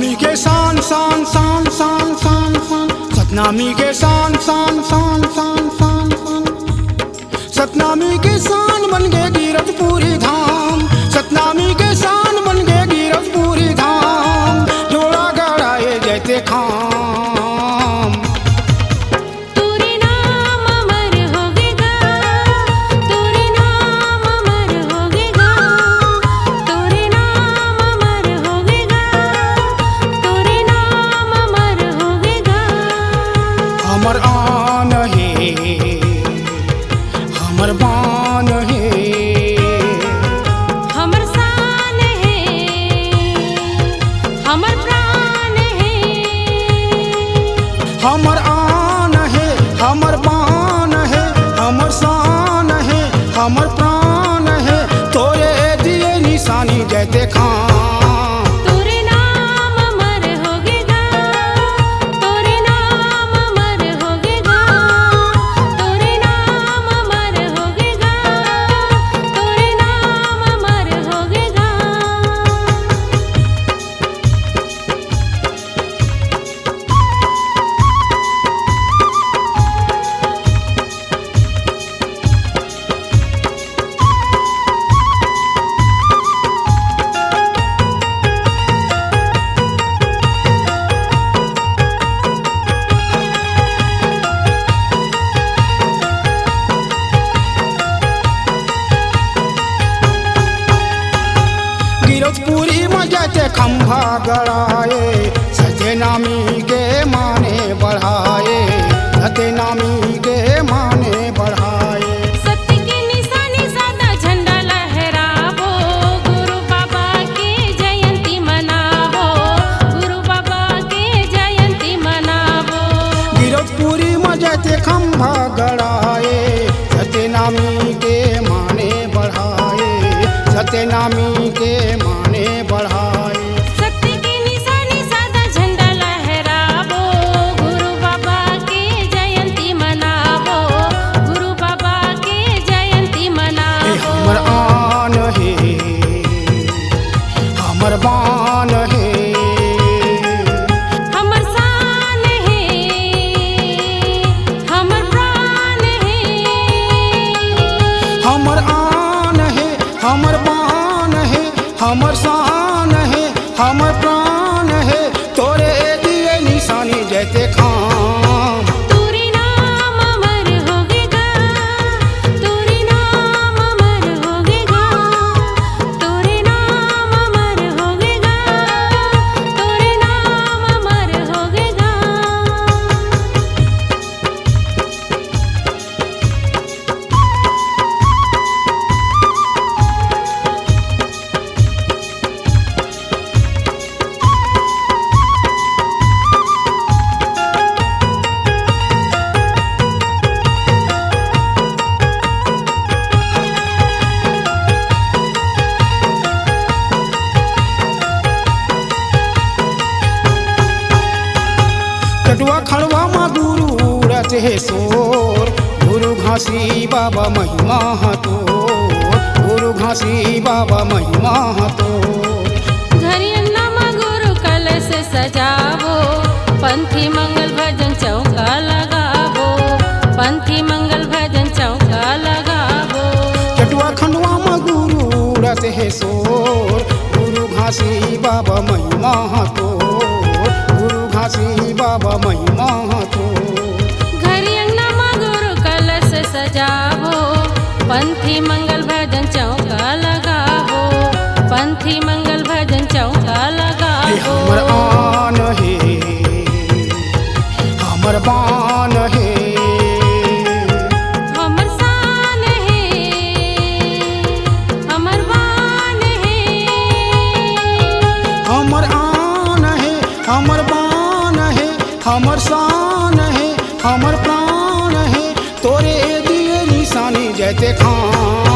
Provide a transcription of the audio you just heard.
सतनामी के शान शान शान शान शान शान, सतनामी के शान शान शान शान शान शान, सतनामी के शान बन गए गिरजपुरी धाम, सतनामी के शान बन गए गिरजपुरी धाम, जोड़ा गड़ाए जैते खाम। हमर आन है, हमर बान है, हमर शान है, हमर प्राण है, हमर आन है, हमर बान है, हमर शान है, हमर प्राण है, तोरे दिए निशानी जैते खां। गिरजपुरी में जैसे खंभा गड़ाए, सतनामी के माने बढ़ाए, सतनामी के माने बढ़ाए। सत्य की निशानी सादा झंडा लहरावो, गुरु बाबा की जयंती मनावो, गुरु बाबा की जयंती मनावो। गिरजपुरी में जैसे खंभा गड़ाए, सतनामी के माने बढ़ाए, सतनामी के माने बढ़ाए। सत्य की निशानी सादा झंडा लहरावो, गुरु बाबा की जयंती मनावो, गुरु बाबा की जयंती मनावो। हमर आन है, हमर बान है, हमर शान है, हमर प्राण है, हमर आन है, हमर बान है, हमर शान है, हमर प्राण है, तोरे दिए निशानी जैते खाम। तोरे नाम अमर होगेगा, तोरे नाम अमर होगेगा, तोरे नाम अमर होगेगा, तोरे नाम अमर होगेगा। कटुआ खड़वा मा गुरु रथ है सोर, गुरु घासी बाबा महिमा हतोर, गुरु घासी बाबा महिमा हतोर। घरी अंगना में गुरु कलश सजावो, पंथी मंगल भजन चौका लगावो, पंथी मंगल भजन चौका लगावो। कटुआ खंडवा मा गुरु रथ है सोर, गुरु घासी बाबा महिमा हतोर, गुरु घासी बाबा महिमा हतोर। घरी अंगना में गुरु कलश सजावो, पंथी मंगल भजन चौका लगावो, पंथी मंगल भजन चौका लगावो। हमर आन है, हमर बान है, हमर शान है, हमर बान है, हमर आन है, हमर बान है, हमर शान है, हमर प्राण है, तोरे दिए निशानी जैते खां।